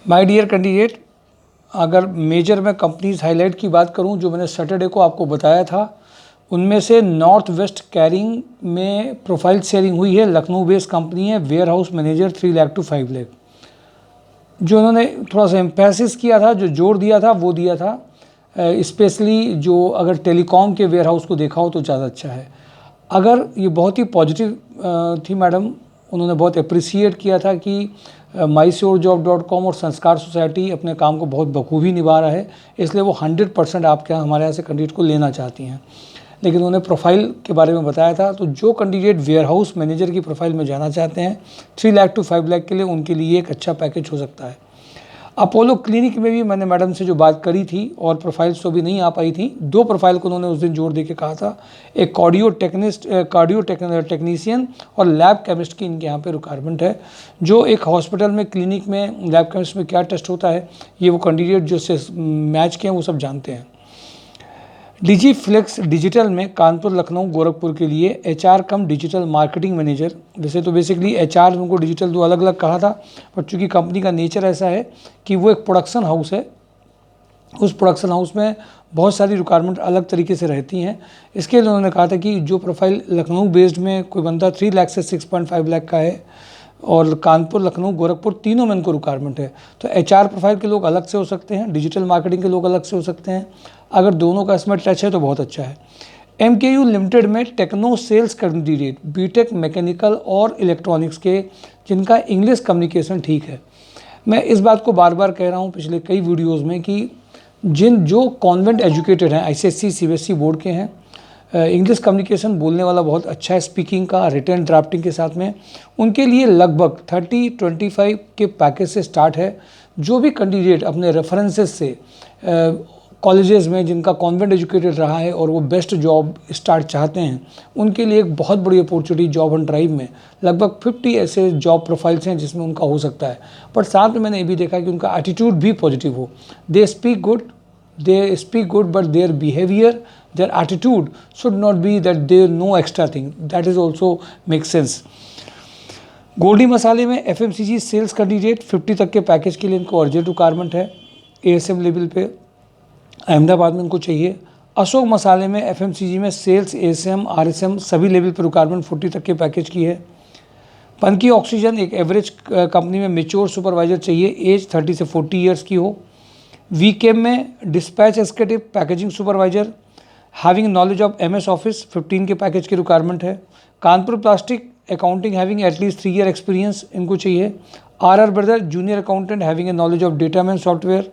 My dear candidate, अगर major मैं companies highlight की बात करूं जो मैंने सैटरडे को आपको बताया था, उनमें से नॉर्थ वेस्ट कैरिंग में प्रोफाइल शेयरिंग हुई है। लखनऊ बेस्ड कंपनी है, warehouse manager 3 lakh to 5 lakh. जो उन्होंने थोड़ा सा एम्फेसिस किया था, जो जोर दिया था वो दिया था स्पेशली जो अगर टेलीकॉम के वेयर हाउस को देखा हो तो ज़्यादा अच्छा है। अगर ये बहुत ही पॉजिटिव थी मैडम, उन्होंने बहुत अप्रिसिएट किया था कि mysurjob.com और संस्कार सोसाइटी अपने काम को बहुत बखूबी निभा रहा है, इसलिए वो 100% आपके यहाँ हमारे यहाँ से कैंडिडेट को लेना चाहती हैं। लेकिन उन्होंने प्रोफाइल के बारे में बताया था, तो जो कैंडिडेट वेयर हाउस मैनेजर की प्रोफाइल में जाना चाहते हैं 3 लाख टू 5 लाख के लिए, उनके लिए एक अच्छा पैकेज हो सकता है। अपोलो क्लिनिक में भी मैंने मैडम से जो बात करी थी और प्रोफाइल्स तो भी नहीं आ पाई थी, 2 प्रोफाइल को उन्होंने उस दिन जोर दे के कहा था। एक कार्डियो टेक्नीशियन और लैब केमिस्ट की इनके यहाँ पे रिक्वायरमेंट है। जो एक हॉस्पिटल में क्लिनिक में लैब केमिस्ट में क्या टेस्ट होता है, ये वो कैंडिडेट जो से मैच के हैं वो सब जानते हैं। डिजी फ्लेक्स डिजिटल में कानपुर, लखनऊ, गोरखपुर के लिए HR कम डिजिटल मार्केटिंग मैनेजर। वैसे तो बेसिकली HR उनको डिजिटल दो अलग अलग कहा था, पर चूंकि कंपनी का नेचर ऐसा है कि वो एक प्रोडक्शन हाउस है, उस प्रोडक्शन हाउस में बहुत सारी रिक्वायरमेंट अलग तरीके से रहती हैं। इसके लिए उन्होंने कहा था कि जो प्रोफाइल लखनऊ बेस्ड में कोई बंदा 3 लाख से 6.5 लाख का है और कानपुर, लखनऊ, गोरखपुर तीनों में उनको रिक्वायरमेंट है, तो HR प्रोफाइल के लोग अलग से हो सकते हैं, डिजिटल मार्केटिंग के लोग अलग से हो सकते हैं। अगर दोनों का इसमें टच है तो बहुत अच्छा है। MKU लिमिटेड में techno sales candidate BTech mechanical और इलेक्ट्रॉनिक्स के, जिनका इंग्लिश कम्युनिकेशन ठीक है। मैं इस बात को बार बार कह रहा हूँ पिछले कई वीडियोज़ में कि जो कॉन्वेंट एजुकेटेड हैं, ICSE CBSE बोर्ड के हैं, इंग्लिश कम्युनिकेशन बोलने वाला बहुत अच्छा है, स्पीकिंग का, रिटर्न ड्राफ्टिंग के साथ में, उनके लिए लगभग 30-25 के पैकेज से स्टार्ट है। जो भी कैंडिडेट अपने रेफरेंसेस से कॉलेजेस में जिनका कॉन्वेंट एजुकेटेड रहा है और वो बेस्ट जॉब स्टार्ट चाहते हैं, उनके लिए एक बहुत बड़ी अपॉर्चुनिटी जॉब ऑन ड्राइव में लगभग 50 ऐसे जॉब प्रोफाइल्स हैं जिसमें उनका हो सकता है। पर साथ में मैंने ये भी देखा कि उनका एटीट्यूड भी पॉजिटिव हो। They speak good but their behaviour, their attitude should not be that they know extra thing, that is also makes sense। Goldie Masale में FMCG सेल्स कैंडिडेट 50 तक के पैकेज के लिए इनको अर्जेंट रिक्वायरमेंट है, ASM लेवल पे अहमदाबाद में इनको चाहिए। अशोक मसाले में FMCG में सेल्स, ASM, RSM सभी लेवल पर रिक्वायरमेंट 40 तक के पैकेज की है। पनकी ऑक्सीजन एक एवरेज कंपनी में मेच्योर सुपरवाइजर चाहिए, एज 30 से 40 ईयर्स की हो। VKM में dispatch executive packaging supervisor having knowledge of MS office 15 के पैकेज की रिक्वायरमेंट है। Kanpur plastic accounting having at least 3 year experience इनको चाहिए। RR brother junior accountant having a knowledge of Dataman software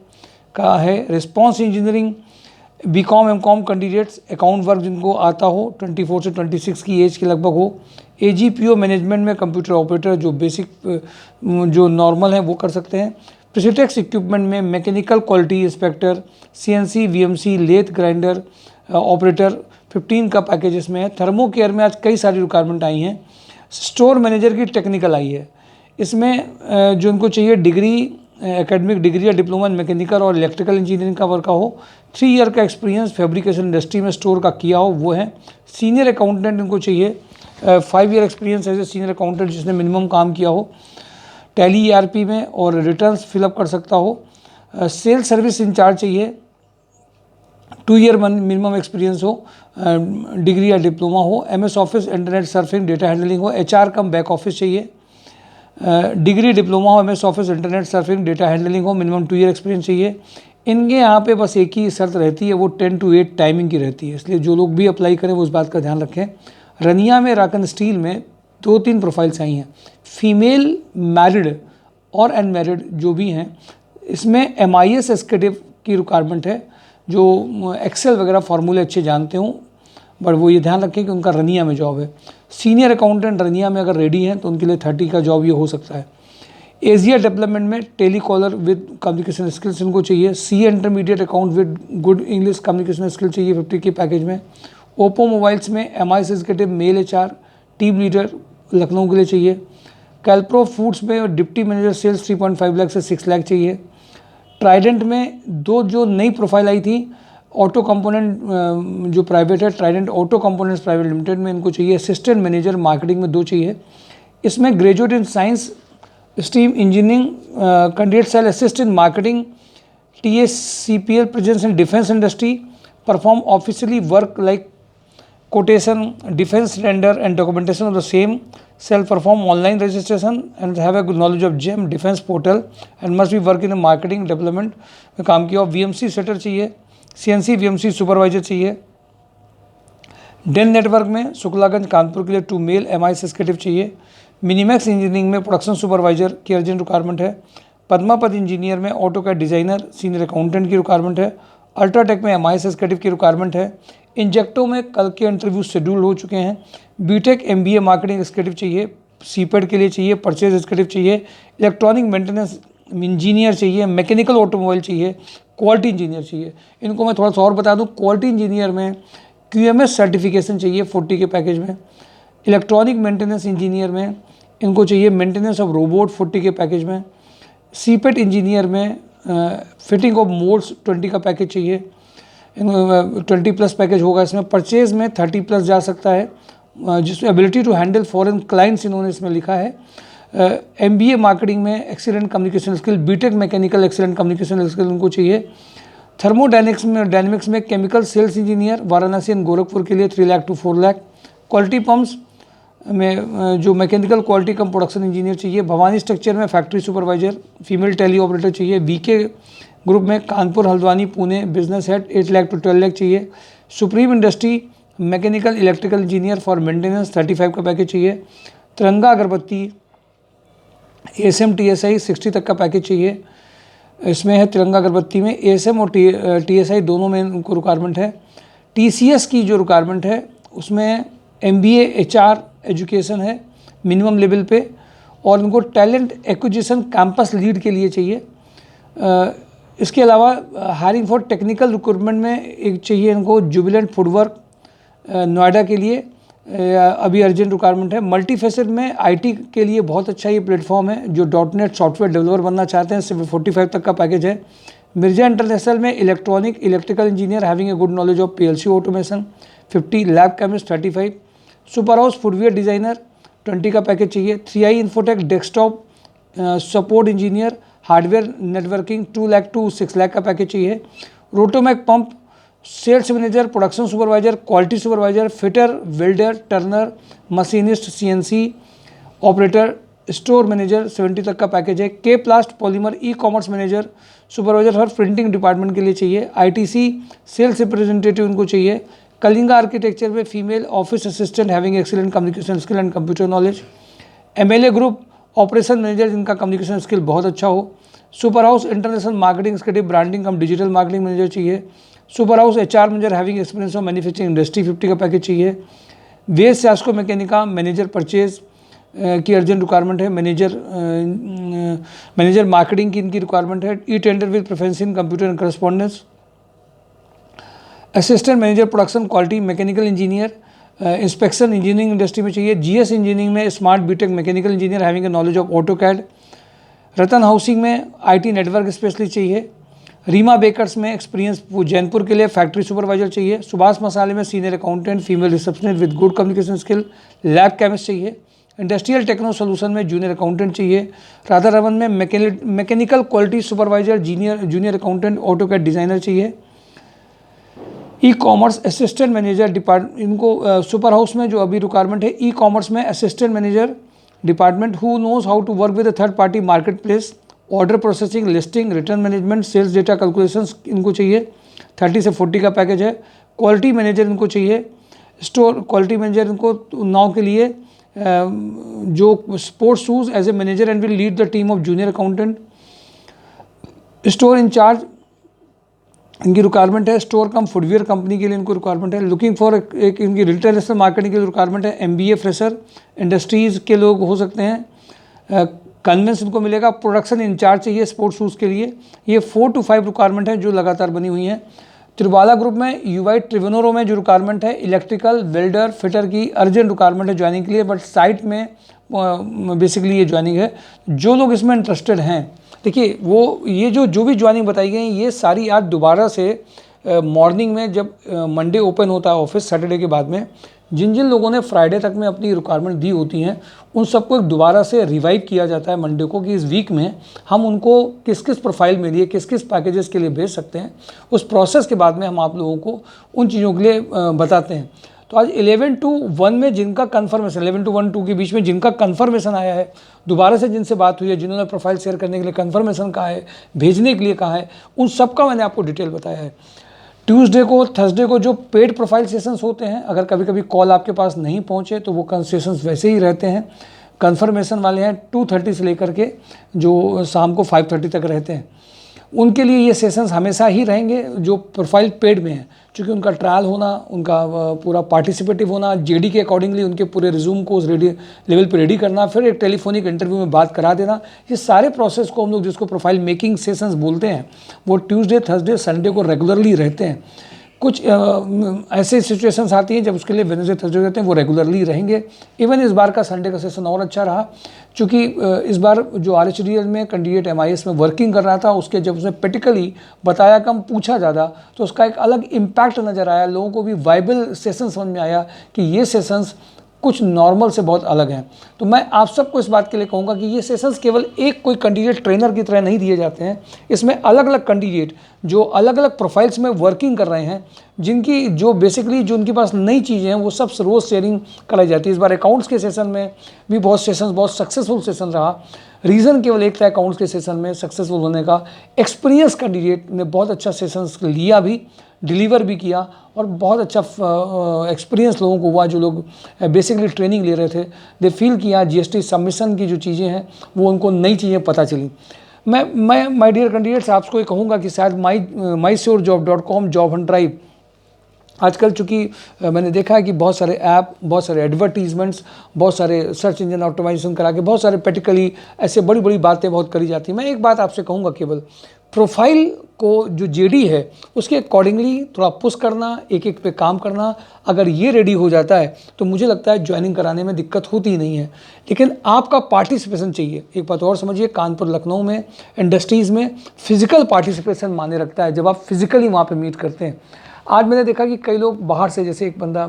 का है। Response engineering BCom MCom candidates account work जिनको आता हो, 24 से 26 की एज के लगभग हो। AGPO मैनेजमेंट में कंप्यूटर ऑपरेटर जो बेसिक जो नॉर्मल है वो कर सकते हैं। प्रिसिटेक्स इक्विपमेंट में mechanical quality inspector, CNC VMC lathe grinder operator 15 का पैकेज इसमें है। थर्मो केयर में आज कई सारी रिक्वायरमेंट आई हैं। स्टोर मैनेजर की टेक्निकल आई है, इसमें जो इनको चाहिए डिग्री, एकेडमिक डिग्री या डिप्लोमा इन मैकेनिकल और इलेक्ट्रिकल इंजीनियरिंग का वर्क का हो, 3 ईयर का एक्सपीरियंस फैब्रिकेशन इंडस्ट्री में स्टोर का किया हो वो है। सीनियर अकाउंटेंट इनको चाहिए, 5 year experience as a senior accountant जिसने मिनिमम काम किया हो टैली ERP में और रिटर्न्स फिलअप कर सकता हो। सेल्स सर्विस इंचार्ज चाहिए, 2 ईयर मिनिमम एक्सपीरियंस हो, डिग्री या डिप्लोमा हो। MS office, internet surfing, data handling हो। HR कम बैक ऑफिस चाहिए, डिग्री डिप्लोमा हो, MS office, internet surfing, data handling हो, मिनिमम 2 ईयर एक्सपीरियंस चाहिए। इनके यहाँ पे बस एक ही शर्त रहती है, वो 10 to 8 टाइमिंग की रहती है, इसलिए जो लोग भी अप्लाई करें वो इस बात का ध्यान रखें। रनिया में राकन स्टील में 2-3 प्रोफाइल्स आई हैं, फीमेल मैरिड और अनमैरिड जो भी हैं, इसमें MIS एग्जीक्यूटिव की रिक्वायरमेंट है जो एक्सेल वगैरह फार्मूले अच्छे जानते हों, बट वो ये ध्यान रखें कि उनका रनिया में जॉब है। सीनियर अकाउंटेंट रनिया में अगर रेडी हैं तो उनके लिए 30 का जॉब ये हो सकता है। एशिया डेवलपमेंट में टेलीकॉलर विद कम्युनिकेशन स्किल्स इनको चाहिए। CA intermediate account with good English communication skill चाहिए 50 के पैकेज में। ओप्पो मोबाइल्स में MIS executive mail HR team leader Lucknow के लिए चाहिए। कैलप्रो फूड्स में डिप्टी मैनेजर सेल्स 3.5 लाख से 6 लाख चाहिए। ट्राइडेंट में 2 जो नई प्रोफाइल आई थी, ऑटो कंपोनेंट जो प्राइवेट है, Trident auto components private limited में इनको चाहिए। असिस्टेंट मैनेजर मार्केटिंग में 2 चाहिए। इसमें graduate in science steam engineering candidate sale assist in marketing TSCPL presence in defense industry, perform officially work like quotation, defense tender and documentation of the same, shall perform online registration and have a good knowledge of GEM defense portal and must be work in marketing development में काम किया। VMC shutter चाहिए, CNC VMC supervisor चाहिए। Del network में शुक्लागंज कानपुर के लिए 2 mail MIS executive चाहिए। Minimax engineering में प्रोडक्शन सुपरवाइजर की अर्जेंट रिक्वायरमेंट है। पद्मापत इंजीनियर में ऑटोकैड डिज़ाइनर सीनियर अकाउंटेंट की रिक्वायरमेंट है। अल्ट्राटेक में MIS एग्जीक्यूटिव की रिक्वायरमेंट है। इंजेक्टो में कल के इंटरव्यू शेड्यूल हो चुके हैं। बीटेक MBA मार्केटिंग एग्जीक्यूटिव चाहिए, सीपेड के लिए चाहिए, परचेज एग्जीक्यूटिव चाहिए, इलेक्ट्रॉनिक मेंटेनेंस इंजीनियर चाहिए, मैकेनिकल ऑटोमोबाइल चाहिए, क्वालिटी इंजीनियर चाहिए। इनको मैं थोड़ा सा और बता दूं, क्वालिटी इंजीनियर में QMS सर्टिफिकेशन चाहिए 40 के पैकेज में। इलेक्ट्रॉनिक मेंटेनेंस इंजीनियर में इनको चाहिए मेंटेनेंस ऑफ रोबोट 40 के पैकेज में। सीपेट इंजीनियर में फिटिंग ऑफ मोल्ड्स 20 का पैकेज चाहिए, 20+ पैकेज होगा इसमें। परचेज में 30+ जा सकता है, जिसमें ability to handle foreign clients इन्होंने इसमें लिखा है। MBA मार्केटिंग में excellent communication skill, BTech mechanical excellent communication skill उनको चाहिए। डायनेमिक्स में chemical sales engineer Varanasi and Gorakhpur के लिए 3 lakh to 4 lakh. Quality pumps में जो mechanical quality cum production engineer चाहिए। भवानी स्ट्रक्चर में factory supervisor female tally operator चाहिए। VK ग्रुप में Kanpur Haldwani Pune business head 8 lakh to 12 lakh चाहिए। Supreme industry mechanical electrical engineer for maintenance 35 का पैकेज चाहिए। तिरंगा अगरबत्ती ASM TSI 60 तक का पैकेज चाहिए। इसमें है तिरंगा अगरबत्ती में ASM और TSI दोनों में उनको रिक्वायरमेंट है। TCS की जो रिक्वायरमेंट है उसमें MBA HR एजुकेशन है मिनिमम लेवल पे, और इनको टैलेंट एक्विजिशन कैंपस लीड के लिए चाहिए। इसके अलावा हायरिंग फॉर टेक्निकल रिक्रूटमेंट में एक चाहिए इनको जुबिलेंट फूडवर्क नोएडा के लिए, अभी अर्जेंट रिक्वायरमेंट है। मल्टीफेसेट में IT के लिए बहुत अच्छा ये प्लेटफॉर्म है, जो .NET सॉफ्टवेयर डेवलपर बनना चाहते हैं सिर्फ 45 तक का पैकेज है। मिर्जा इंटरनेशनल में electrical engineer having a good knowledge of PLC automation 50, lab chemist 35। Super house footwear designer 20 का पैकेज चाहिए। 3i infotech desktop support engineer hardware networking 2 lakh to 6 lakh का पैकेज चाहिए। Rotomac pump sales manager production supervisor quality supervisor fitter welder turner machinist CNC operator store manager 70 तक का package है। K plast polymer commerce manager supervisor हर printing department के लिए चाहिए। ITC sales representative उनको चाहिए। कलिंगा आर्किटेक्चर में female office assistant having excellent communication skill and computer knowledge. MLA group operation manager जिनका कम्युनिकेशन स्किल बहुत अच्छा हो। Super house international marketing executive branding cum digital marketing manager चाहिए। Super house HR manager having experience of manufacturing industry 50 का package चाहिए। वेस सास्को मैकेनिका मैनेजर परचेज की अर्जेंट रिक्वायरमेंट है। मैनेजर मार्केटिंग की इनकी रिक्वायरमेंट है। Tender with preference in computer and correspondence. Assistant manager production quality mechanical engineer inspection engineering industry में चाहिए। GS इंजीनियरिंग में smart BTech mechanical engineer having a knowledge of AutoCAD. Ratan housing में IT network specialist चाहिए। Reema bakers में experience Jainpur के लिए factory supervisor चाहिए। सुभाष मसाले में senior accountant female receptionist with good communication skill lab chemist चाहिए। इंडस्ट्रियल टेक्नो सोल्यूशन में जूनियर अकाउंटेंट चाहिए। राधा रमन में mechanical quality supervisor junior accountant AutoCAD designer चाहिए। कॉमर्स असिस्टेंट मैनेजर डिपार्टमेंट इनको सुपर हाउस में जो अभी रिक्वायरमेंट है कॉमर्स में assistant manager department who knows how to work with third party marketplace order processing listing return management sales data calculations इनको चाहिए। 30 से 40 का पैकेज है। क्वालिटी मैनेजर इनको चाहिए। स्टोर क्वालिटी मैनेजर इनको नाव के लिए जो sports shoes as a manager and will lead the team of junior accountant. Store incharge इनकी रिक्वायरमेंट है। स्टोर कम फुटवियर कंपनी के लिए इनको रिक्वायरमेंट है। लुकिंग फॉर एक इनकी इंटरनेशनल मार्केटिंग के लिए रिक्वायरमेंट है। MBA फ्रेशर इंडस्ट्रीज़ के लोग हो सकते हैं। कन्वेंस इनको मिलेगा। प्रोडक्शन इंचार्ज चाहिए स्पोर्ट्स शूज़ के लिए। ये 4 to 5 रिक्वायरमेंट है जो लगातार बनी हुई हैं। त्रिवाला ग्रुप में UI ट्रिवेनोरो में जो रिक्वायरमेंट है इलेक्ट्रिकल वेल्डर फिटर की अर्जेंट रिक्वायरमेंट है ज्वाइनिंग के लिए, बट साइट में बेसिकली ये ज्वाइनिंग है। जो लोग इसमें इंटरेस्टेड हैं, देखिए वो ये जो भी ज्वाइनिंग बताई गई ये सारी आज दोबारा से मॉर्निंग में जब मंडे ओपन होता है ऑफिस सैटरडे के बाद में जिन जिन लोगों ने फ्राइडे तक में अपनी रिक्वायरमेंट दी होती हैं उन सबको एक दोबारा से रिवाइव किया जाता है मंडे को, कि इस वीक में हम उनको किस किस प्रोफाइल में लिए किस किस पैकेजेस के लिए भेज सकते हैं। उस प्रोसेस के बाद में हम आप लोगों को उन चीज़ों के लिए बताते हैं। तो आज 11 to 1 में जिनका कन्फर्मेशन 11 to 1 2 के बीच में जिनका कन्फर्मेशन आया है, दोबारा से जिनसे बात हुई है, जिन्होंने प्रोफाइल शेयर करने के लिए कन्फर्मेशन कहा है, भेजने के लिए कहा है, उन सब का मैंने आपको डिटेल बताया है। ट्यूसडे को थर्सडे को जो पेड प्रोफाइल सेशंस होते हैं, अगर कभी कभी कॉल आपके पास नहीं पहुंचे तो वो सेशंस वैसे ही रहते हैं। कन्फर्मेशन वाले हैं 2:30 से लेकर के जो शाम को 5:30 तक रहते हैं, उनके लिए ये सेशंस हमेशा ही रहेंगे जो प्रोफाइल पेड में है, क्योंकि उनका ट्रायल होना, उनका पूरा पार्टिसिपेटिव होना, जेडी के अकॉर्डिंगली उनके पूरे रिज्यूम को उस रेडी लेवल पे रेडी करना, फिर एक टेलीफोनिक इंटरव्यू में बात करा देना, ये सारे प्रोसेस को हम लोग जिसको प्रोफाइल मेकिंग सेशंस बोलते हैं वो ट्यूसडे थर्सडे संडे को रेगुलरली रहते हैं। कुछ ऐसे सिचुएशंस आती हैं जब उसके लिए वेडनेसडे थर्सडे रहते हैं, वो रेगुलरली रहेंगे। इवन इस बार का संडे का सेशन और अच्छा रहा, क्योंकि इस बार जो RHDL में कैंडिडेट MIS में वर्किंग कर रहा था, उसके जब उसने प्रैक्टिकली बताया कम पूछा ज़्यादा, तो उसका एक अलग इम्पैक्ट नज़र आया। लोगों को भी वाइबल सेशन समझ में आया कि ये सेशंस कुछ नॉर्मल से बहुत अलग हैं। तो मैं आप सबको इस बात के लिए कहूँगा कि ये सेशंस केवल एक कोई कैंडिडेट ट्रेनर की तरह नहीं दिए जाते हैं। इसमें अलग अलग कैंडिडेट जो अलग अलग प्रोफाइल्स में वर्किंग कर रहे हैं, जिनकी जो बेसिकली जो उनके पास नई चीज़ें हैं वो सब रोज़ शेयरिंग कराई जाती है। इस बार अकाउंट्स के सेशन में भी बहुत सक्सेसफुल सेशन रहा। रीज़न केवल एक था अकाउंट्स के सेशन में सक्सेसफुल होने का, एक्सपीरियंस कैंडिडेट ने बहुत अच्छा सेशंस लिया भी, डिलीवर भी किया, और बहुत अच्छा एक्सपीरियंस लोगों को हुआ। जो लोग बेसिकली ट्रेनिंग ले रहे थे, दे फील किया GST सबमिशन की जो चीज़ें हैं वो उनको नई चीज़ें पता चली। मैं माय डियर कैंडिडेट्स आपको ये कहूँगा कि शायद mysurejob.com जॉब हंट ड्राइव आजकल, चूँकि मैंने देखा है कि बहुत सारे ऐप, बहुत सारे एडवर्टीजमेंट्स, बहुत सारे सर्च इंजन ऑप्टिमाइजेशन करा के बहुत सारे प्रैक्टिकली ऐसे बड़ी बड़ी बातें बहुत करी जाती हैं। मैं एक बात आपसे कहूँगा, केवल प्रोफाइल को जो जेडी है उसके अकॉर्डिंगली थोड़ा पुश करना, एक एक पे काम करना, अगर ये रेडी हो जाता है तो मुझे लगता है ज्वाइनिंग कराने में दिक्कत होती ही नहीं है। लेकिन आपका पार्टिसिपेशन चाहिए। एक बात और समझिए, कानपुर लखनऊ में इंडस्ट्रीज़ में फिजिकल पार्टिसिपेशन माने रखता है, जब आप फिजिकली वहाँ पर मीट करते हैं। आज मैंने देखा कि कई लोग बाहर से, जैसे एक बंदा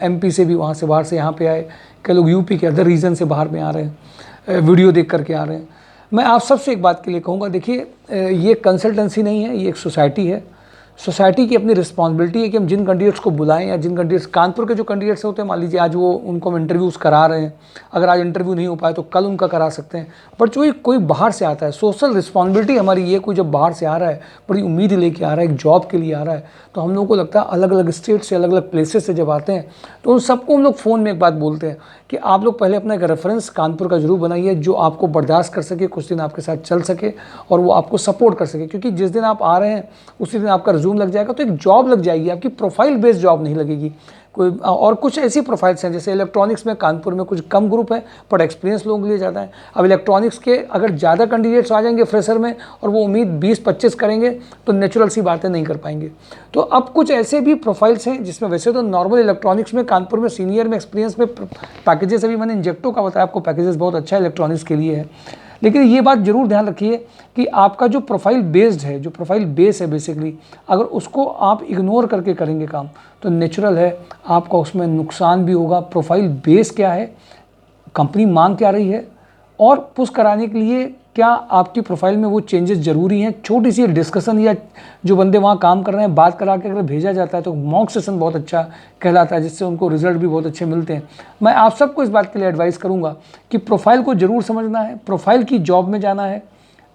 MP से भी वहाँ से बाहर से यहाँ पे आए, कई लोग UP के अदर रीजन से बाहर में आ रहे हैं, वीडियो देख करके आ रहे हैं। मैं आप सबसे एक बात के लिए कहूँगा, देखिए ये कंसल्टेंसी नहीं है, ये एक सोसाइटी है। सोसाइटी की अपनी रिस्पॉन्सिबिलिटी है कि हम जिन कैंडिडेट्स को बुलाएं, या जिन कैंडिडेट्स कानपुर के जो कैंडिडेट्स होते हैं, मान लीजिए आज वो उनको हम इंटरव्यूज़ करा रहे हैं, अगर आज इंटरव्यू नहीं हो पाए तो कल उनका करा सकते हैं। बट जो कोई बाहर से आता है, सोशल रिस्पॉन्सिबिलिटी हमारी ये, कोई जब बाहर से आ रहा है, बड़ी उम्मीद लेके आ रहा है, एक जॉब के लिए आ रहा है, तो हम लोगों को लगता है अलग अलग स्टेट से, अलग अलग प्लेसेस से जब आते हैं तो उन सबको हम लोग फ़ोन में एक बात बोलते हैं कि आप लोग पहले अपना एक रेफरेंस कानपुर का जरूर बनाइए, जो आपको बर्दाश्त कर सके, कुछ दिन आपके साथ चल सके और वो आपको सपोर्ट कर सके। क्योंकि जिस दिन आप आ रहे हैं उसी दिन आपका रिज्यूम लग जाएगा तो एक जॉब लग जाएगी, आपकी प्रोफाइल बेस्ड जॉब नहीं लगेगी कोई। और कुछ ऐसी प्रोफाइल्स हैं, जैसे इलेक्ट्रॉनिक्स में कानपुर में कुछ कम ग्रुप है, पर एक्सपीरियंस लोगों के लिए ज़्यादा है। अब इलेक्ट्रॉनिक्स के अगर ज़्यादा कैंडिडेट्स आ जाएंगे फ्रेशर में और वो उम्मीद 20-25 करेंगे तो नेचुरल सी बातें नहीं कर पाएंगे। तो अब कुछ ऐसे भी प्रोफाइल्स हैं जिसमें वैसे तो नॉर्मल इलेक्ट्रॉनिक्स में कानपुर में सीनियर में एक्सपीरियंस में पैकेजेस, अभी मैंने इंजेक्टो का बताया आपको, पैकेजेस बहुत अच्छा इलेक्ट्रॉनिक्स के लिए है। लेकिन ये बात जरूर ध्यान रखिए कि आपका जो प्रोफाइल बेस्ड है, जो प्रोफाइल बेस है बेसिकली, अगर उसको आप इग्नोर करके करेंगे काम तो नेचुरल है आपका उसमें नुकसान भी होगा। प्रोफाइल बेस क्या है, कंपनी मांग क्या रही है, और पुश कराने के लिए क्या आपकी प्रोफाइल में वो चेंजेस ज़रूरी हैं। छोटी सी डिस्कशन या जो बंदे वहाँ काम कर रहे हैं बात करा के अगर भेजा जाता है तो मॉक सेशन बहुत अच्छा कहलाता है, जिससे उनको रिजल्ट भी बहुत अच्छे मिलते हैं। मैं आप सबको इस बात के लिए एडवाइस करूँगा कि प्रोफाइल को ज़रूर समझना है, प्रोफाइल की जॉब में जाना है,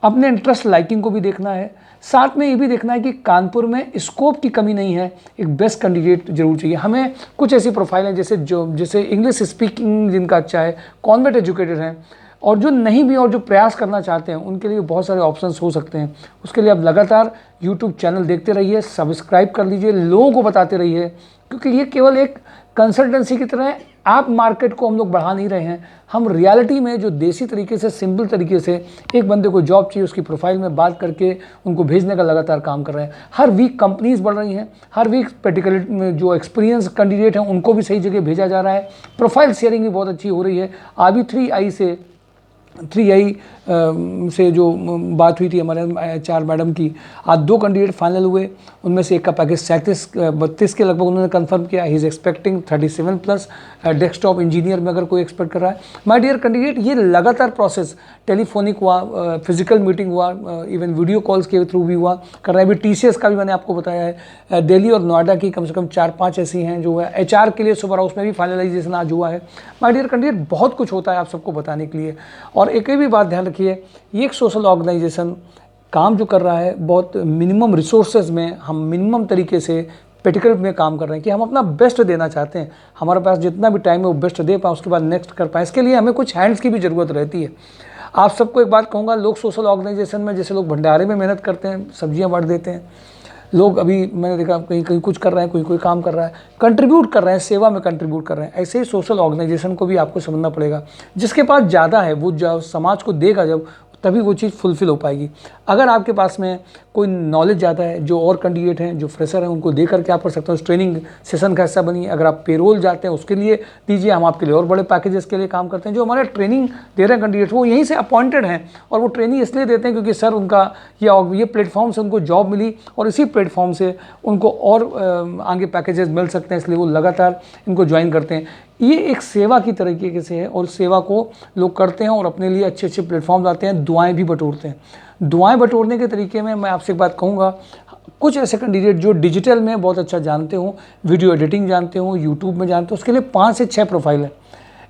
अपने इंटरेस्ट लाइकिंग को भी देखना है, साथ में ये भी देखना है कि कानपुर में स्कोप की कमी नहीं है, एक बेस्ट कैंडिडेट जरूर चाहिए हमें। कुछ ऐसी प्रोफाइल है जैसे इंग्लिश स्पीकिंग जिनका अच्छा है, कॉन्वेंट एजुकेटेड हैं, और जो नहीं भी और जो प्रयास करना चाहते हैं उनके लिए बहुत सारे ऑप्शंस हो सकते हैं। उसके लिए आप लगातार यूट्यूब चैनल देखते रहिए, सब्सक्राइब कर लीजिए, लोगों को बताते रहिए, क्योंकि ये केवल एक कंसल्टेंसी की तरह है। आप मार्केट को हम लोग बढ़ा नहीं रहे हैं, हम रियलिटी में जो देसी तरीके से, सिंपल तरीके से एक बंदे को जॉब चाहिए उसकी प्रोफाइल में बात करके उनको भेजने का लगातार काम कर रहे हैं। हर वीक कंपनीज बढ़ रही हैं, हर वीक पर्टिकुलर जो एक्सपीरियंस कैंडिडेट हैं उनको भी सही जगह भेजा जा रहा है। प्रोफाइल शेयरिंग भी बहुत अच्छी हो रही है। अभी 3i से जो बात हुई थी हमारे HR मैडम की, आज 2 कैंडिडेट फाइनल हुए। उनमें से एक का पैकेज 37-32 के लगभग उन्होंने कंफर्म किया। He is expecting 37+ desktop engineer में अगर कोई एक्सपेक्ट कर रहा है। माय डियर कैंडिडेट, ये लगातार प्रोसेस टेलीफोनिक हुआ, फिजिकल मीटिंग हुआ, इवन वीडियो कॉल्स के थ्रू भी हुआ कर रहा है। अभी TCS का भी मैंने आपको बताया है, दिल्ली और नोएडा की कम से कम 4-5 ऐसी हैं जो है। HR के लिए सुपर हाउस में भी फाइनलाइजेशन आज हुआ है। माय डियर कैंडिडेट, बहुत कुछ होता है आप सबको बताने के लिए। और एक भी बात ध्यान रखिए, ये एक सोशल ऑर्गेनाइजेशन काम जो कर रहा है, बहुत मिनिमम रिसोर्सेज में हम मिनिमम तरीके से प्रैक्टिकल में काम कर रहे हैं कि हम अपना बेस्ट देना चाहते हैं। हमारे पास जितना भी टाइम है वो बेस्ट दे पाएँ, उसके बाद नेक्स्ट कर पाएँ। इसके लिए हमें कुछ हैंड्स की भी ज़रूरत रहती है। आप सबको एक बात कहूँगा, लोग सोशल ऑर्गेनाइजेशन में, जैसे लोग भंडारे में मेहनत करते हैं, सब्जियां बांट देते हैं, लोग अभी मैंने देखा कहीं कहीं कुछ कर रहे हैं, कोई काम कर रहा है, कंट्रीब्यूट कर रहे हैं, सेवा में कंट्रीब्यूट कर रहे हैं। ऐसे ही सोशल ऑर्गेनाइजेशन को भी आपको समझना पड़ेगा। जिसके पास ज़्यादा है वो जब समाज को देगा, जब तभी वो चीज़ फुलफिल हो पाएगी। अगर आपके पास में कोई नॉलेज ज़्यादा है, जो और कैंडिडेट हैं, जो फ्रेशर हैं, उनको दे करके आप कर सकते हो। उस ट्रेनिंग सेशन का हिस्सा बनिए। अगर आप पेरोल जाते हैं उसके लिए दीजिए, हम आपके लिए और बड़े पैकेजेस के लिए काम करते हैं। जो हमारे ट्रेनिंग दे रहे हैं कैंडिडेट, वो यहीं से अपॉइंटेड हैं और वो ट्रेनिंग इसलिए देते हैं क्योंकि सर उनका ये प्लेटफॉर्म से उनको जॉब मिली और इसी प्लेटफॉर्म से उनको और आगे पैकेजेस मिल सकते हैं, इसलिए वो लगातार इनको ज्वाइन करते हैं। ये एक सेवा की तरीके से है और सेवा को लोग करते हैं और अपने लिए अच्छे अच्छे प्लेटफॉर्म आते हैं, दुआएं भी बटोरते हैं। दुआएं बटोरने के तरीके में मैं आपसे एक बात कहूँगा, कुछ ऐसे कैंडिडेट जो डिजिटल में बहुत अच्छा जानते हो, वीडियो एडिटिंग जानते हो, यूट्यूब में जानते हो, उसके लिए 5 से 6 प्रोफाइल है।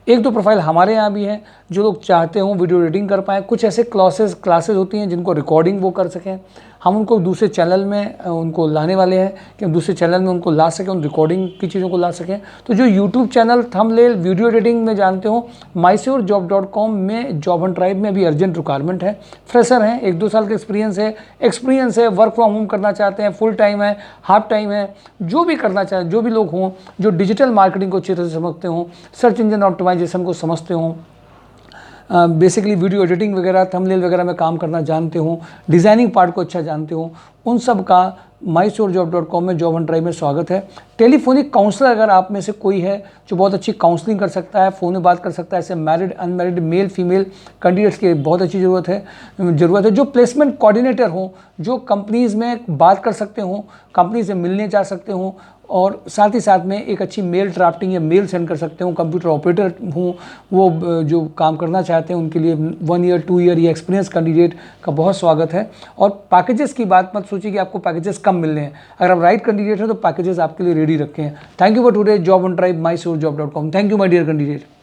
1-2 प्रोफाइल हमारे यहाँ भी हैं जो लोग चाहते हो वीडियो एडिटिंग कर पाएँ। कुछ ऐसे क्लासेस होती हैं जिनको रिकॉर्डिंग वो कर सकें। हम उनको दूसरे चैनल में उनको लाने वाले हैं कि हम दूसरे चैनल में उनको ला सकें, उन रिकॉर्डिंग की चीज़ों को ला सकें। तो जो YouTube channel, thumbnail, video editing में जानते हो, mysurejob.com में जॉब एंड ट्राइब में अभी अर्जेंट रिक्वायरमेंट है। फ्रेशर हैं, 1-2 साल का एक्सपीरियंस है, वर्क फ्रॉम होम करना चाहते हैं, फुल टाइम है, हाफ टाइम है, जो भी करना चाहें, जो भी लोग हों, जो डिजिटल मार्केटिंग को अच्छी तरह से समझते हों, सर्च इंजन ऑप्टिमाइजेशन को समझते हों, बेसिकली वीडियो एडिटिंग वगैरह, थंबनेल वगैरह में काम करना जानते हो, डिज़ाइनिंग पार्ट को अच्छा जानते हो, उन सब का mysurejob.com में जॉब एंड ट्राइब में स्वागत है। टेलीफोनिक काउंसलर अगर आप में से कोई है जो बहुत अच्छी काउंसलिंग कर सकता है, फ़ोन में बात कर सकता है, ऐसे married unmarried male female candidates की बहुत अच्छी ज़रूरत है। जो प्लेसमेंट कोऑर्डिनेटर हो, जो कंपनीज़ में बात कर सकते हो, कंपनी से मिलने जा सकते हो और साथ ही साथ में एक अच्छी मेल ड्राफ्टिंग या मेल सेंड कर सकते हो, कंप्यूटर ऑपरेटर हूँ, वो जो काम करना चाहते हैं उनके लिए 1 ईयर 2 ईयर या एक्सपीरियंस कैंडिडेट का बहुत स्वागत है। और पैकेजेस की बात मत सोचिए कि आपको पैकेजेस कम मिलने हैं। अगर आप राइट कैंडिडेट हैं तो पैकेजेस आपके लिए रेडी रखे हैं। Thank you for today job on tribe mysurejob.com। Thank you my dear candidate.